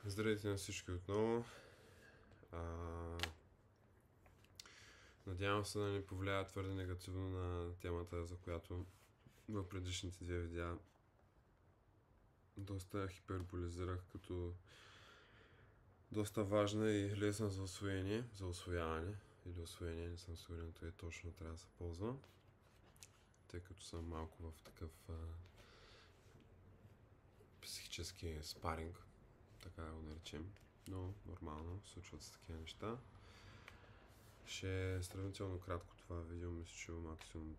Здравейте на всички отново. Надявам се да не повлияе твърде негативно на темата, за която в предишните две видеа доста хиперболизирах като доста важна и лесна за освояване или освоение, не съм сигурен, това точно трябва да се ползва, тъй като съм малко в такъв психически спаринг, така да го наречем, но нормално, случват се такива неща. Ще е сравнително кратко това видео, мисля, че максимум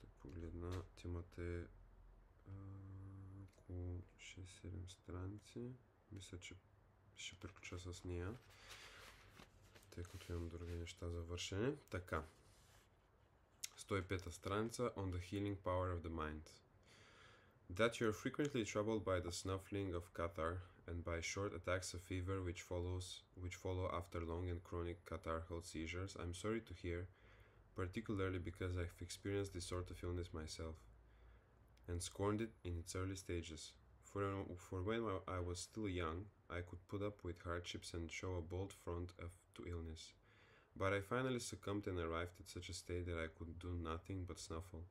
да погледна. Темата е около 6-7 страници. Мисля, че ще приключа с нея, тъй като имам други неща за вършене. Така. 105-та страница. On the healing power of the mind. That you are frequently troubled by the snuffling of catarrh and by short attacks of fever which follow after long and chronic catarrhal seizures, I'm sorry to hear, particularly because I've experienced this sort of illness myself and scorned it in its early stages. For when I was still young, I could put up with hardships and show a bold front to illness. But I finally succumbed and arrived at such a state that I could do nothing but snuffle.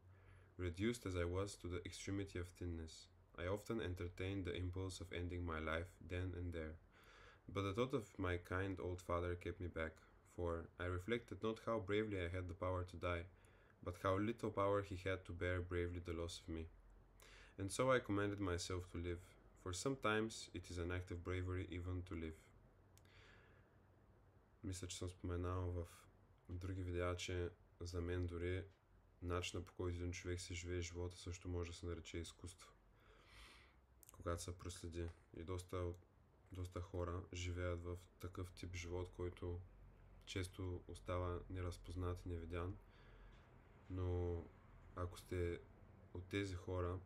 Reduced as I was to the extremity of thinness, I often entertained the impulse of ending my life then and there. But the thought of my kind old father kept me back, for I reflected not how bravely I had the power to die, but how little power he had to bear bravely the loss of me. And so I commanded myself to live, for sometimes it is an act of bravery even to live. Мисля, че съм споменал в други видеа, че за мен дори начинът, по който един човек си живее живота, също може да се нарече изкуство. Когато се проследи. И доста хора живеят в такъв тип живот, който често остава неразпознат и невидян. Но ако сте от тези хора,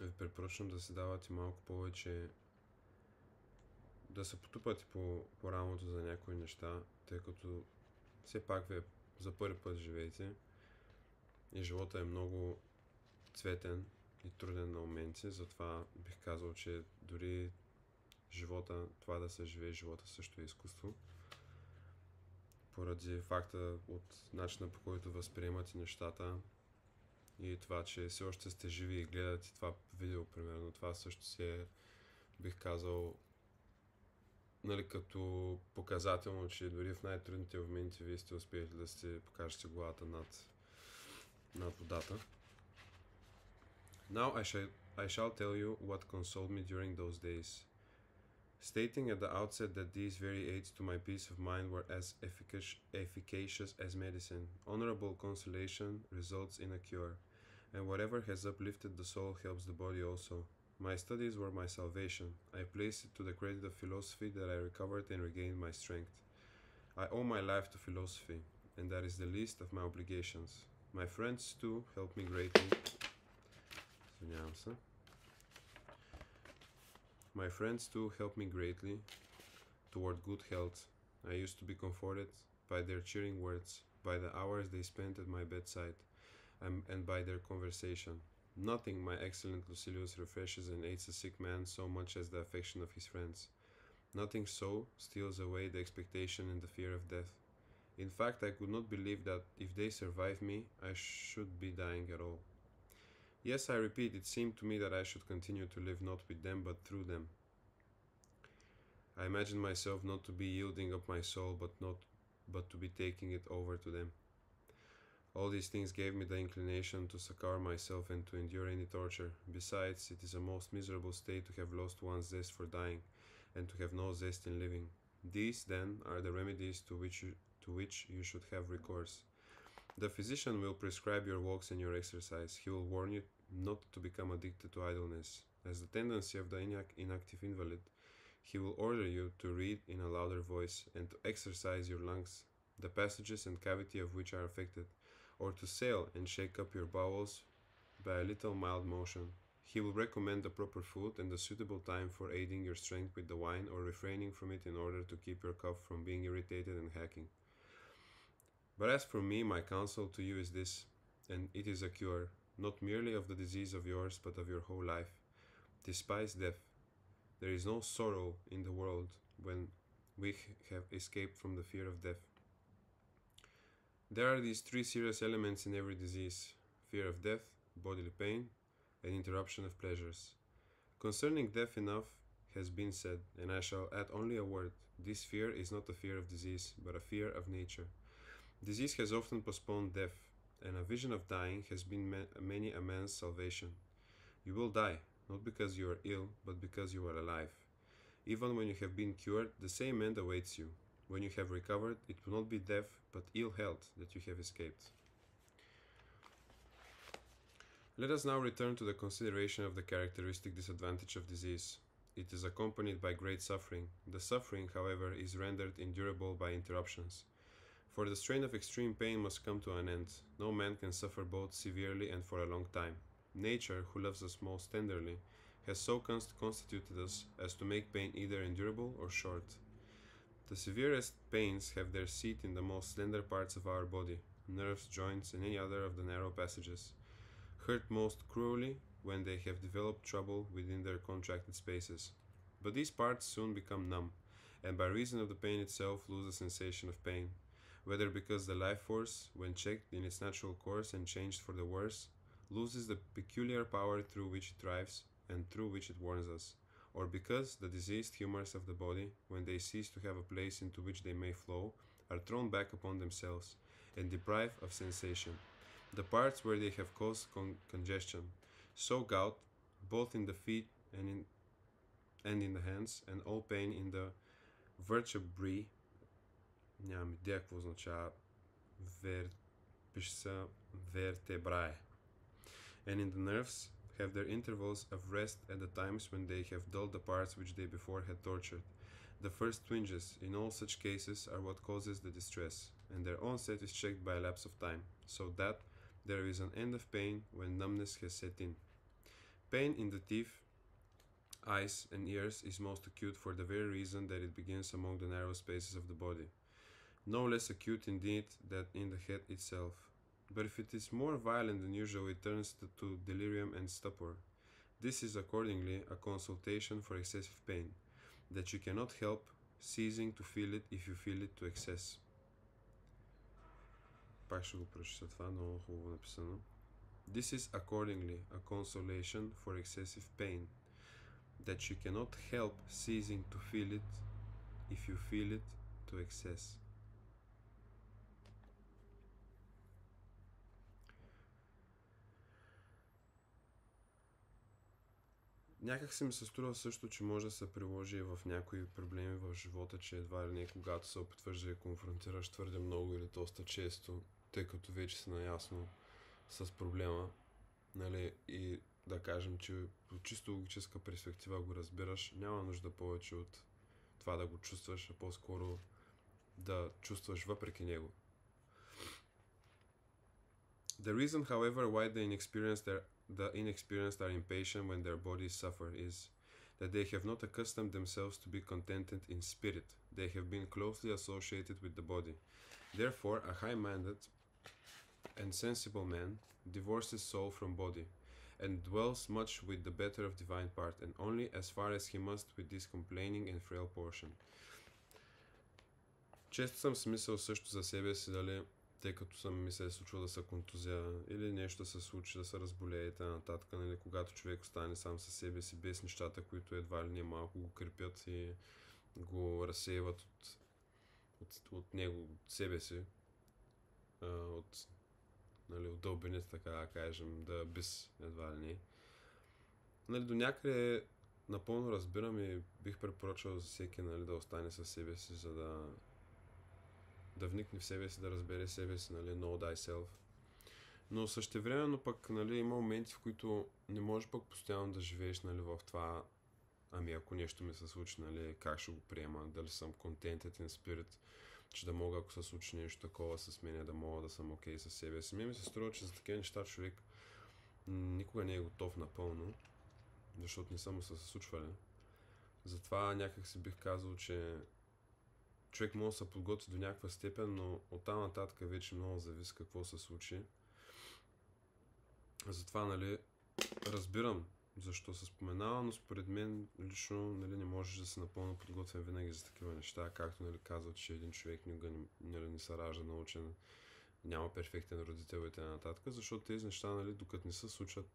ви препоръчвам да си давате малко повече, да се потупате по рамото за някои неща, тъй като все пак ви за първи път живеете и живота е много цветен и труден на моменти, затова бих казал, че дори живота, това да се живее живота също е изкуство. Поради факта от начина, по който възприемате нещата и това, че все още сте живи и гледате това видео, примерно, това също си е, бих казал, нали, като показателно, че дори в най-трудните моменти вие сте успели да сте покажете главата над водата. Now I shall tell you what consoled me during those days, stating at the outset that these very aids to my peace of mind were as efficacious as medicine. Honorable consolation results in a cure, and whatever has uplifted the soul helps the body also. My studies were my salvation. I place it to the credit of philosophy that I recovered and regained my strength. I owe my life to philosophy, and that is the least of my obligations. My friends too helped me greatly. My friends too helped me greatly toward good health. I used to be comforted by their cheering words, by the hours they spent at my bedside, and by their conversation. Nothing, my excellent Lucius, refreshes and aids a sick man so much as the affection of his friends. Nothing so steals away the expectation and the fear of death. In fact, I could not believe that if they survived me, I should be dying at all. Yes, I repeat, it seemed to me that I should continue to live not with them, but through them. I imagined myself not to be yielding up my soul, but to be taking it over to them. All these things gave me the inclination to succor myself and to endure any torture. Besides, it is a most miserable state to have lost one's zest for dying, and to have no zest in living. These, then, are the remedies to which you should have recourse. The physician will prescribe your walks and your exercise. He will warn you not to become addicted to idleness. As the tendency of the inactive invalid, he will order you to read in a louder voice and to exercise your lungs, the passages and cavity of which are affected, or to sail and shake up your bowels by a little mild motion. He will recommend the proper food and the suitable time for aiding your strength with the wine or refraining from it in order to keep your cough from being irritated and hacking. But as for me, my counsel to you is this, and it is a cure, not merely of the disease of yours, but of your whole life. Despise death. There is no sorrow in the world when we have escaped from the fear of death. There are these three serious elements in every disease: fear of death, bodily pain, and interruption of pleasures. Concerning death enough has been said, and I shall add only a word. This fear is not a fear of disease, but a fear of nature. Disease has often postponed death, and a vision of dying has been many a man's salvation. You will die, not because you are ill, but because you are alive. Even when you have been cured, the same end awaits you. When you have recovered, it will not be death, but ill health that you have escaped. Let us now return to the consideration of the characteristic disadvantage of disease. It is accompanied by great suffering. The suffering, however, is rendered endurable by interruptions. For the strain of extreme pain must come to an end. No man can suffer both severely and for a long time. Nature, who loves us most tenderly, has so constituted us as to make pain either endurable or short. The severest pains have their seat in the most slender parts of our body, nerves, joints, and any other of the narrow passages, hurt most cruelly when they have developed trouble within their contracted spaces. But these parts soon become numb, and by reason of the pain itself lose the sensation of pain, whether because the life force, when checked in its natural course and changed for the worse, loses the peculiar power through which it thrives and through which it warns us, or because the diseased humors of the body, when they cease to have a place into which they may flow, are thrown back upon themselves and deprived of sensation. The parts where they have caused congestion, so gout, both in the feet and in the hands, and all pain in the vertebrae. Нямам идея какво означава пише се vertebrae. And in the nerves have their intervals of rest at the times when they have dulled the parts which they before had tortured. The first twinges in all such cases are what causes the distress, and their onset is checked by a lapse of time, so that there is an end of pain when numbness has set in. Pain in the teeth, eyes, and ears is most acute for the very reason that it begins among the narrow spaces of the body. No less acute indeed than in the head itself. But if it is more violent than usual, it turns to delirium and stupor. This is accordingly a consultation for excessive pain, that you cannot help ceasing to feel it if you feel it to excess. Пак ще го прочета това, много хубаво написано. This is accordingly a consolation for excessive pain, that you cannot help ceasing to feel it if you feel it to excess. Някак си ми се струва също, че може да се приложи в някои проблеми в живота, че едва ли не когато се опитваш да я конфронтираш твърде много или доста често, тъй като вече си наясно с проблема, нали, и да кажем, че от чисто логическа перспектива го разбираш, няма нужда повече от това да го чувстваш, а по-скоро да чувстваш въпреки него. The reason, however, why the inexperienced are impatient when their bodies suffer is that they have not accustomed themselves to be contented in spirit. They have been closely associated with the body. Therefore, a high-minded and sensible man divorces soul from body, and dwells much with the better of divine part, and only as far as he must with this complaining and frail portion. Често съм си мислил също за себе си, дали тъй като ми се е случило да се контузия или нещо се случи, да се разболее и т.н. Нали, когато човек остане сам със себе си, без нещата, които едва ли не малко го крепят и го разсейват от него, от себе си, от дълбените, така да кажем, да без едва ли не. Нали, до някъде напълно разбирам и бих препоръчал за всеки, нали, да остане със себе си, за да вникне в себе си, да разбере себе си, нали, know thyself. Но същевременно пък, нали, има моменти, в които не можеш пък постоянно да живееш, нали, в това, ами ако нещо ми се случи, нали, как ще го приема, дали съм contented in spirit, че да мога, ако се случи нещо такова с мен, да мога да съм окей със себе си. Ми се струва, че за такива неща човек никога не е готов напълно, защото не са му се случвали. Затова някак си бих казал, че човек може да се подготви до някаква степен, но оттам нататък вече много зависи какво се случи. Затова, нали, разбирам защо се споменава, но според мен лично нали, не можеш да се напълно подготвен винаги за такива неща, както нали, казват, че един човек не се ражда научен, няма перфектен родител и т.н., защото тези неща, нали, докато не се случват,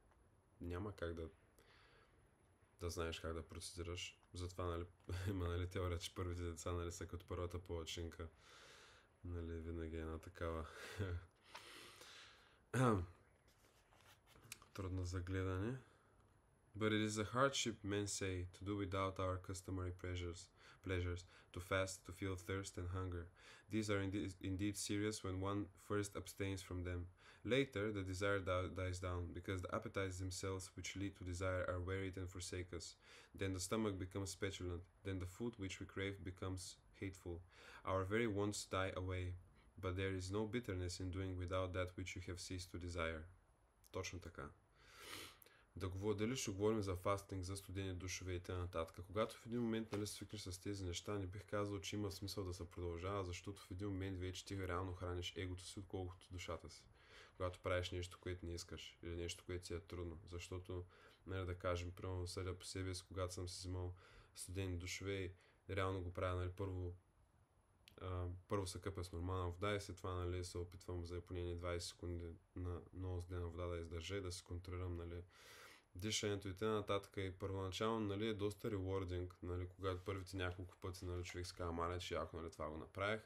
няма как да знаеш как да процедираш. Затова нали, има нали, теория, че първите деца нали, са като първата палачинка. Нали, винаги е една такава трудно за гледане. But it is a hardship, men say, to do without our customary pleasures, to fast, to feel thirst and hunger. These are indeed serious when one first abstains from them. Later, the desire dies down, because the appetites themselves which lead to desire are wearied and forsake us. Then the stomach becomes petulant. Then the food which we crave becomes hateful. Our very wants die away, but there is no bitterness in doing without that which you have ceased to desire. Точно така. Дали ще говорим за фастинг, за студени душове и т.н. Когато в един момент нали, свикнеш с тези неща, не бих казал, че има смисъл да се продължава, защото в един момент вече ти реално храниш егото си, отколкото душата си. Когато правиш нещо, което не искаш или нещо, което си е трудно. Защото, нали, да кажем, примерно съдя по себе си, когато съм си взимал студени душове и реално го правя, нали, първо се къпя с нормална вода и след това нали, се опитвам за поне 20 секунди на много студена вода да издържа и да се контролирам нали, дишането и т.н. И първоначално нали, е доста ревординг, нали, когато първите няколко пъти нали, човек си казва, маля, че яко нали, това го направих.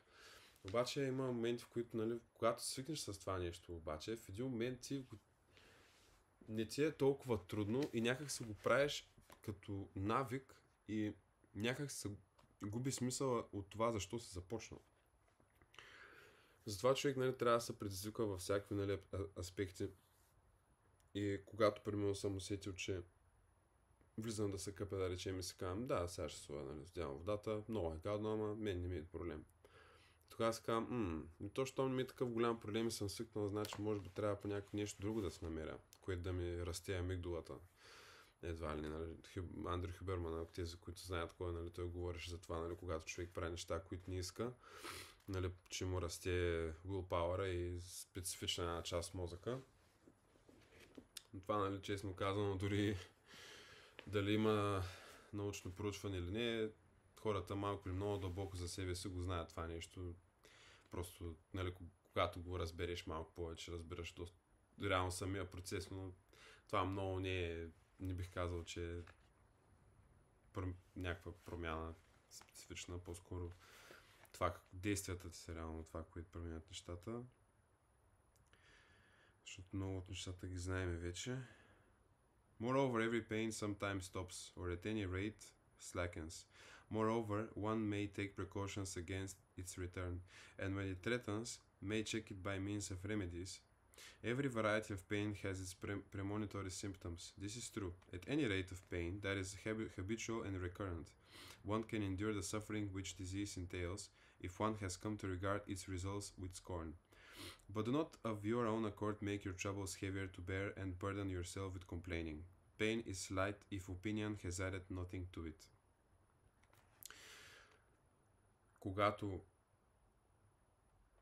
Обаче има моменти, в които, нали, когато свикнеш с това нещо, обаче в един момент не ти е толкова трудно и някак се го правиш като навик и някак се губи смисъла от това, защо си започнал. Затова човек нали, трябва да се предизвиква във всякакви нали, аспекти. И когато примерно съм усетил, че влизам да се къпя, да речем и си казвам, да, сега ще сложа, нали, вземам водата, много е гадно, ама мен не ми е проблем. Тогава си казвам, то, щом не ми е такъв голям проблем и съм свикнал, значи може би трябва по някакво нещо друго да се намеря, което да ми расте амигдалата. Едва ли не, нали, Андрю Хюберман, тези, които знаят кой, нали, той говореше за това, нали, когато човек прави неща, които не иска, нали, че му расте willpower и специфична една част мозъка. Това, нали, честно казано, дори дали има научно проучване или не, хората малко или много дълбоко за себе си го знаят това нещо. Просто, нали, когато го разбереш малко повече, разбираш реално самия процес, но това много не бих казал, че е някаква промяна специфична, по-скоро това действията ти са реално това, което променят нещата. Защото много от нещата ги знаем вече. Moreover, every pain sometimes stops, or at any rate slackens. Moreover, one may take precautions against its return, and when it threatens, may check it by means of remedies. Every variety of pain has its premonitory symptoms. This is true. At any rate of pain that is habitual and recurrent, one can endure the suffering which disease entails if one has come to regard its results with scorn. But do not of your own accord make your troubles heavier to bear and burden yourself with complaining. Pain is light if opinion has added nothing to it. Когато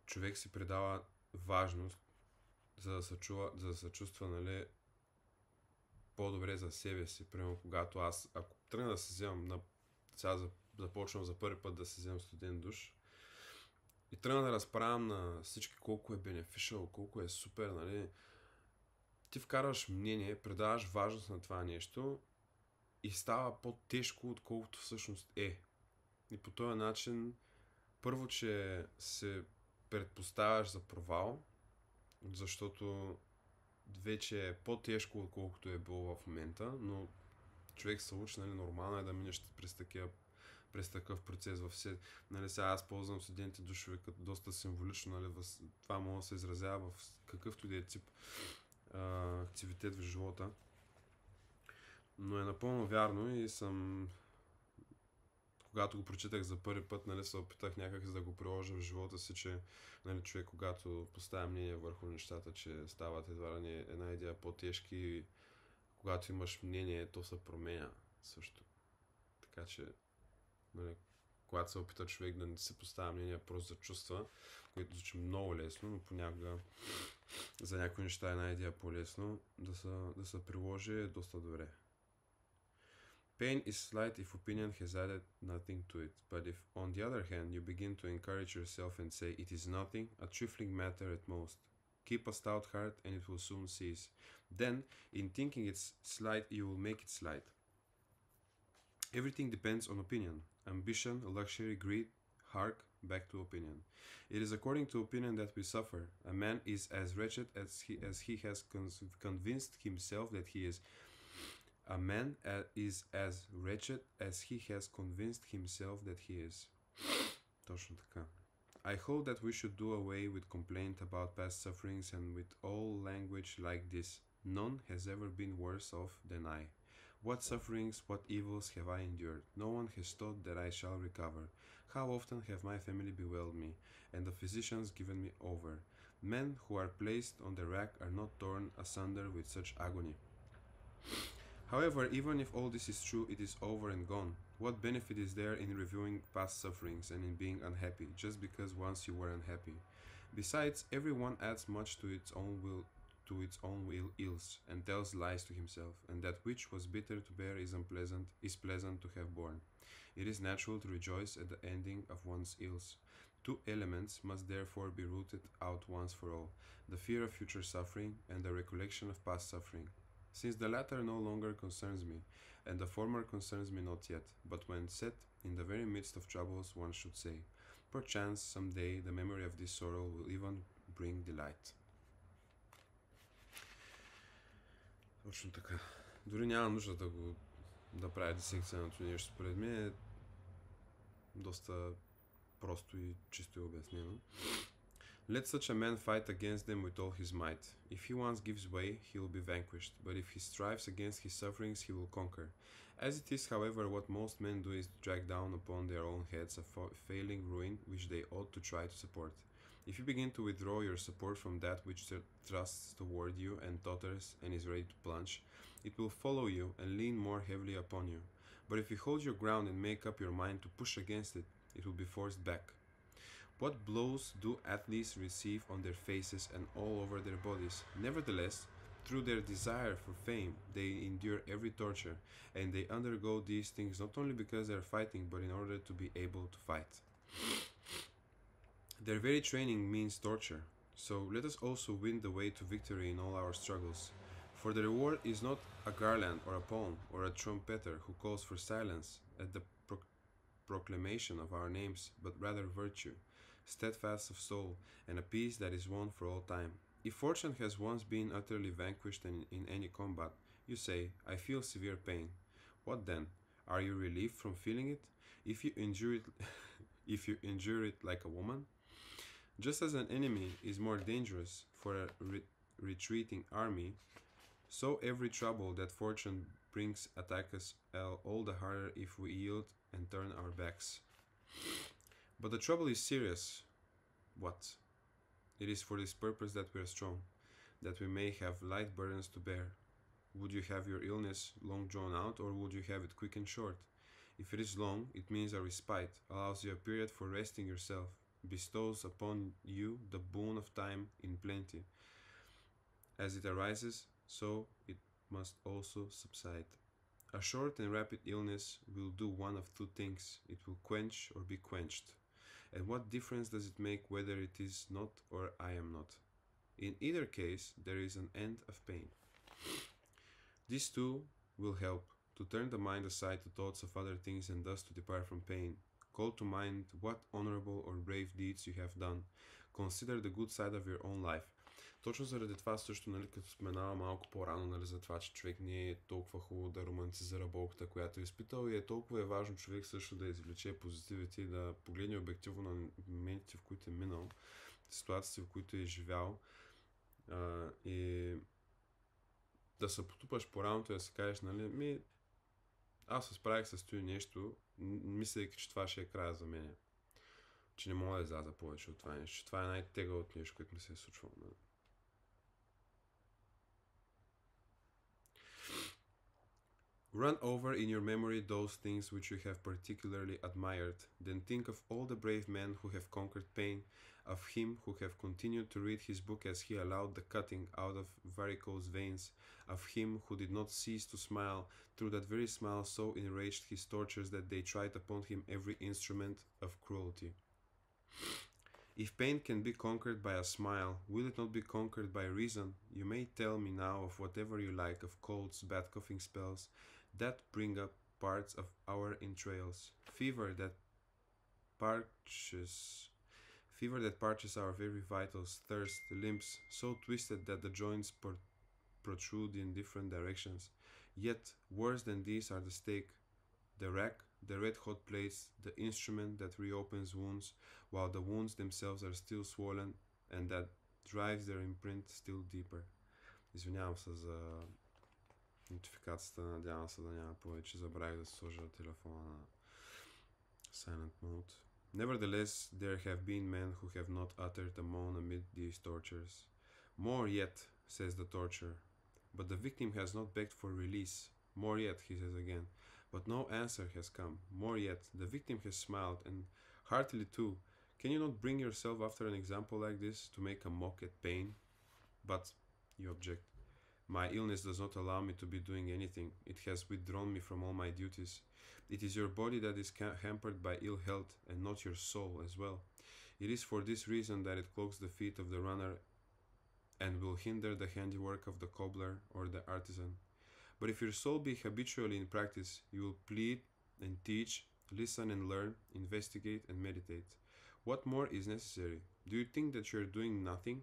човек си придава важност, за да се чувства нали, по-добре за себе си. Примерно, когато ако тръгна да се вземам, сега започвам за първи път да се вземам студен душ, и тръгна да разправям на всички колко е бенефишъл, колко е супер, нали. Ти вкарваш мнение, придаваш важност на това нещо и става по-тежко, отколкото всъщност е. И по този начин, първо, че се предпоставяш за провал, защото вече е по-тежко, отколкото е било в момента, но човек се учи, нали, нормално е да минеш през такъв процес в все. Нали, сега аз ползвам студените душове като доста символично, нали, това може да се изразява в какъвто да е тип активитет в живота. Но е напълно вярно и когато го прочитах за първи път, нали, се опитах някак да го приложа в живота си, че нали, човек, когато поставя мнение върху нещата, че стават едва ли една идея по-тежки и когато имаш мнение, то се променя също. Така че, нали, когато се опита човек да не се поставя мнение просто за чувства, което звучи много лесно, но понякога за някои неща една идея по-лесно, да се приложи е доста добре. Pain is slight if opinion has added nothing to it, but if, on the other hand, you begin to encourage yourself and say it is nothing, a trifling matter at most, keep a stout heart and it will soon cease. Then, in thinking it's slight, you will make it slight. Everything depends on opinion. Ambition, luxury, greed, hark back to opinion. It is according to opinion that we suffer. A man is as wretched as he has convinced himself that he is. A man is as wretched as he has convinced himself that he is. Точно така. I hold that we should do away with complaint about past sufferings and with all language like this. None has ever been worse off than I. What sufferings, what evils have I endured? No one has thought that I shall recover. How often have my family bewailed me, and the physicians given me over? Men who are placed on the rack are not torn asunder with such agony. However, even if all this is true, it is over and gone. What benefit is there in reviewing past sufferings and in being unhappy, just because once you were unhappy? Besides, everyone adds much to its own ills, and tells lies to himself, and that which was bitter to bear is pleasant to have borne. It is natural to rejoice at the ending of one's ills. Two elements must therefore be rooted out once for all: the fear of future suffering and the recollection of past suffering. Since the latter no longer concerns me, and the former concerns me not yet, but when set in the very midst of troubles, one should say, perchance some day the memory of this sorrow will even bring delight. Точно така. Дори няма нужда да правя дисекция на това нещо. Според мен е доста просто и чисто и обяснено. Let such a man fight against them with all his might. If he once gives way, he will be vanquished, but if he strives against his sufferings, he will conquer. As it is, however, what most men do is to drag down upon their own heads a failing ruin which they ought to try to support. If you begin to withdraw your support from that which thrusts toward you and totters and is ready to plunge, it will follow you and lean more heavily upon you. But if you hold your ground and make up your mind to push against it, it will be forced back. What blows do athletes receive on their faces and all over their bodies? Nevertheless, through their desire for fame, they endure every torture, and they undergo these things not only because they are fighting, but in order to be able to fight. Their very training means torture, so let us also win the way to victory in all our struggles. For the reward is not a garland or a palm or a trumpeter who calls for silence at the proclamation of our names, but rather virtue, steadfast of soul, and a peace that is won for all time. If fortune has once been utterly vanquished in any combat, you say, I feel severe pain. What then? Are you relieved from feeling it? If you endure it like a woman? Just as an enemy is more dangerous for a retreating army, so every trouble that fortune brings attacks us all the harder if we yield and turn our backs. But the trouble is serious. What? It is for this purpose that we are strong, that we may have light burdens to bear. Would you have your illness long drawn out, or would you have it quick and short? If it is long, it means a respite, allows you a period for resting yourself, bestows upon you the boon of time in plenty. As it arises, so it must also subside. A short and rapid illness will do one of two things: it will quench or be quenched. And what difference does it make whether it is not or I am not? In either case, there is an end of pain. These two will help to turn the mind aside to thoughts of other things and thus to depart from pain. Call to mind what honorable or brave deeds you have done. Consider the good side of your own life. Точно заради това също, нали, като споменава малко по-рано, нали, за това, че човек не е толкова хубаво да романтизира болката, която е изпитал, и толкова е важно човек също да извлече позитивите и да погледне обективно на моментите, в които е минал, ситуациите, в които е живял, и да се потупаш по раното и да си кажеш, нали, аз се справих с това нещо, мислейки, че това ще е края за мен. Че не мога да изляза повече от това нещо, че това е най-тегавото нещо, което ми се е случвало. Нали. Run over in your memory those things which you have particularly admired. Then think of all the brave men who have conquered pain, of him who have continued to read his book as he allowed the cutting out of varicose veins, of him who did not cease to smile, through that very smile so enraged his tortures that they tried upon him every instrument of cruelty. If pain can be conquered by a smile, will it not be conquered by reason? You may tell me now of whatever you like, of colds, bad coughing spells, that bring up parts of our entrails, fever that parches our very vitals, thirst, limbs so twisted that the joints protrude in different directions. Yet worse than these are the stake, the rack, the red-hot plates, the instrument that reopens wounds, while the wounds themselves are still swollen, and that drives their imprint still deeper. Извинявам се за нотификацията, надявам се да няма повече. Забравих да сложа телефона на silent mode. Nevertheless, there have been men who have not uttered a moan amid these tortures. More yet, says the torturer. But the victim has not begged for release. More yet, he says again. But no answer has come. More yet, the victim has smiled, and heartily too. Can you not bring yourself after an example like this to make a mock at pain? But, you object, my illness does not allow me to be doing anything. It has withdrawn me from all my duties. It is your body that is hampered by ill health, and not your soul as well. It is for this reason that it clogs the feet of the runner and will hinder the handiwork of the cobbler or the artisan. But if your soul be habitually in practice, you will plead and teach, listen and learn, investigate and meditate. What more is necessary? Do you think that you are doing nothing?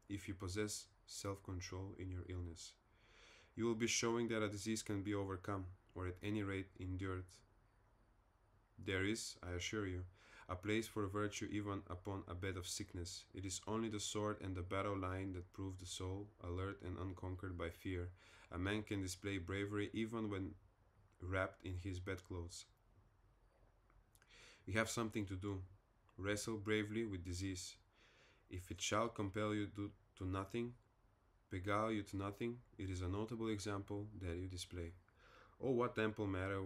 If you possess self-control in your illness, you will be showing that a disease can be overcome, or at any rate endured. There is, I assure you, a place for virtue even upon a bed of sickness. It is only the sword and the battle line that prove the soul, alert and unconquered by fear. A man can display bravery even when wrapped in his bedclothes. You have something to do. Wrestle bravely with disease. If it shall compel you to nothing, beguile you to nothing, it is a notable example that you display. Oh, what ample matter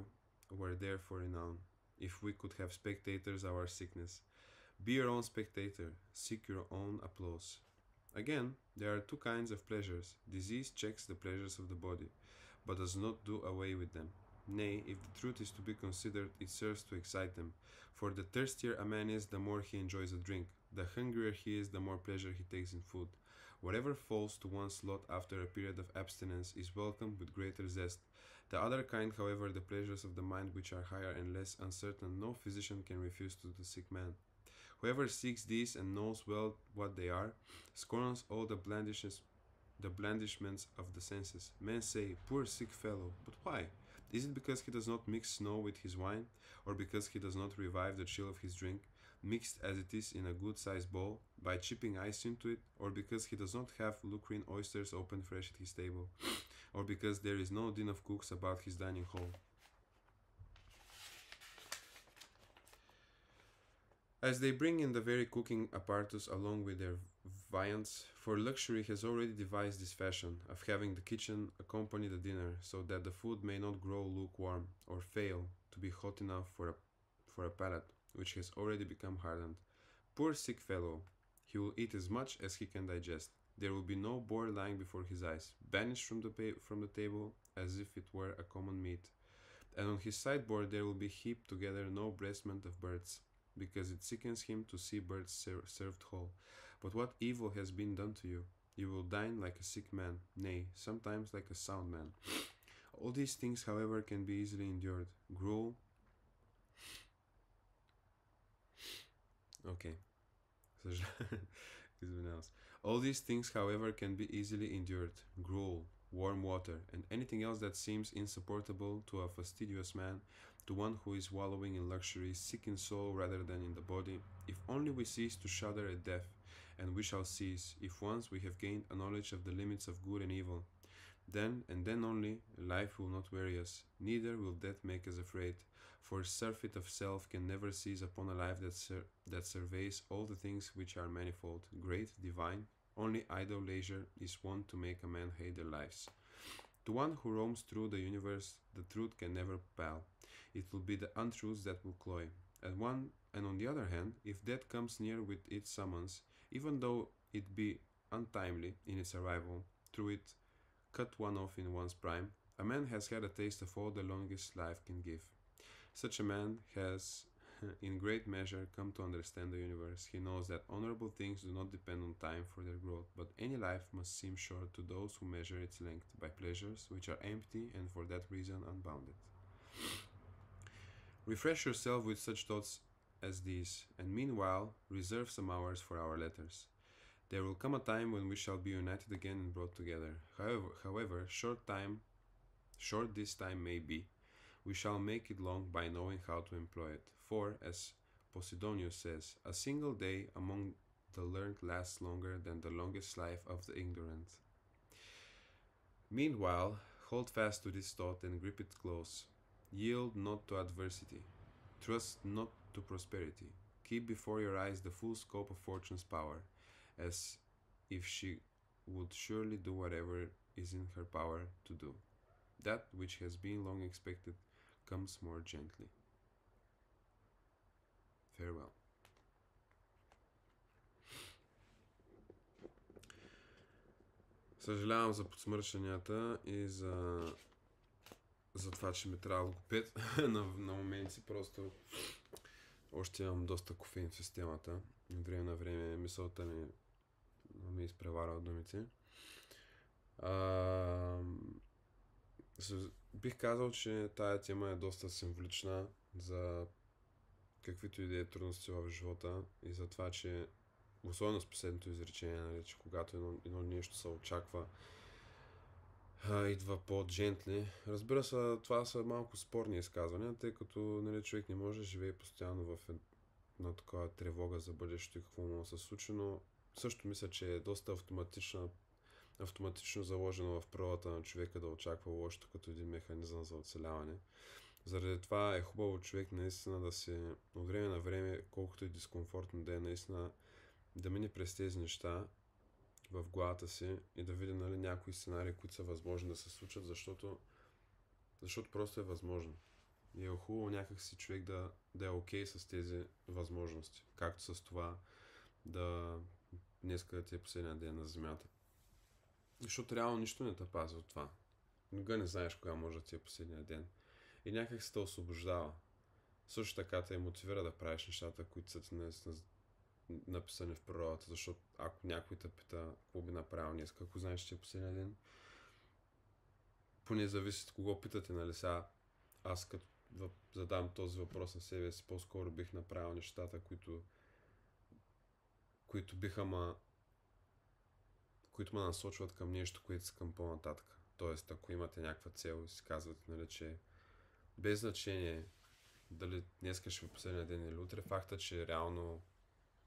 were there for renown, if we could have spectators of our sickness. Be your own spectator, seek your own applause. Again, there are two kinds of pleasures. Disease checks the pleasures of the body, but does not do away with them. Nay, if the truth is to be considered, it serves to excite them. For the thirstier a man is, the more he enjoys a drink. The hungrier he is, the more pleasure he takes in food. Whatever falls to one's lot after a period of abstinence is welcomed with greater zest. The other kind, however, the pleasures of the mind which are higher and less uncertain, no physician can refuse to the sick man. Whoever seeks these and knows well what they are, scorns all the blandishments of the senses. Men say, poor sick fellow, but why? Is it because he does not mix snow with his wine, or because he does not revive the chill of his drink, mixed as it is in a good-sized bowl, by chipping ice into it, or because he does not have lucrine oysters open fresh at his table, or because there is no din of cooks about his dining hall? As they bring in the very cooking apparatus along with their viands, for luxury has already devised this fashion of having the kitchen accompany the dinner, so that the food may not grow lukewarm, or fail to be hot enough for a palate which has already become hardened. Poor sick fellow, he will eat as much as he can digest. There will be no board lying before his eyes, banished from the table as if it were a common meat, and on his sideboard there will be heaped together no breastment of birds, because it sickens him to see birds served whole. But what evil has been done to you? You will dine like a sick man, nay, sometimes like a sound man. All these things, however, can be easily endured. Gruel. Okay. All these things, however, can be easily endured. Gruel, warm water, and anything else that seems insupportable to a fastidious man, to one who is wallowing in luxury, sick in soul rather than in the body. If only we cease to shudder at death, and we shall cease, if once we have gained a knowledge of the limits of good and evil. Then, and then only, life will not weary us, neither will death make us afraid, for surfeit of self can never seize upon a life that surveys all the things which are manifold, great, divine. Only idle leisure is wont to make a man hate their lives. To one who roams through the universe, the truth can never pall. It will be the untruths that will cloy. And on the other hand, if death comes near with its summons, even though it be untimely in its arrival, through it cut one off in one's prime, a man has had a taste of all the longest life can give. Such a man has, in great measure, come to understand the universe. He knows that honorable things do not depend on time for their growth, but any life must seem short to those who measure its length by pleasures which are empty and for that reason unbounded. Refresh yourself with such thoughts as these, and meanwhile reserve some hours for our letters. There will come a time when we shall be united again and brought together. However short this time may be, we shall make it long by knowing how to employ it. For, as Posidonius says, a single day among the learned lasts longer than the longest life of the ignorant. Meanwhile, hold fast to this thought and grip it close. Yield not to adversity. Trust not to prosperity. Keep before your eyes the full scope of fortune's power, as if she would surely do whatever is in her power to do. That which has been long expected comes more gently. Farewell. Съжалявам за подсмърчанията и за това, че ми трябва логопед на моменти. Просто още имам доста кофеин в системата. От време на време мисълта ми изпреварва от думите. Бих казал, че тая тема е доста символична за каквито и да е трудности в живота и за това, че особено с последното изречение, нали, че когато едно нещо се очаква, идва по-джентли. Разбира се, това са малко спорни изказвания, тъй като, нали, човек не може да живее постоянно в една такава тревога за бъдещето и какво му се случи, но също мисля, че е доста автоматично заложено в природата на човека да очаква лошото като един механизъм за оцеляване. Заради това е хубаво човек наистина да се, от време на време, колкото и дискомфортно да е, наистина да мине през тези неща в главата си и да види, нали, някои сценарии, които са възможни да се случат, защото просто е възможно. И е хубаво някакси човек да е окей с тези възможности, както с това днеска да ти е последния ден на земята. Защото реално нищо не те пази от това. Никога не знаеш кога може да ти е последния ден. И някак се те освобождава. Също така те мотивира да правиш нещата, които са ти написани в природата, защото ако някой те пита какво би направил днес, ако знаеш, че е последния ден, поне зависи от кого питате, нали сега. Аз като задам този въпрос на себе си, по-скоро бих направил нещата, които ме насочват към нещо, което искам по-нататък. Тоест, ако имате някаква цел и си казвате, нали, че без значение дали днеска ще ви последния ден или утре, факта, че реално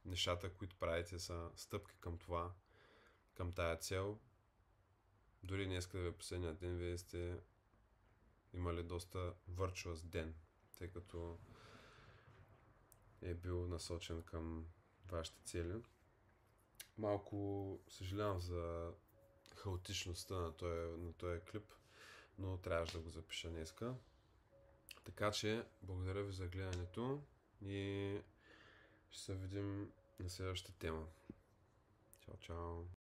нещата, които правите, са стъпки към това, към тая цел. Дори днеска да ви е последния ден, вие сте имали доста virtuous ден, тъй като е бил насочен към вашите цели. Малко съжалявам за хаотичността на този клип, но трябваше да го запиша днеска. Така че, благодаря ви за гледането и ще се видим на следващата тема. Чао, чао!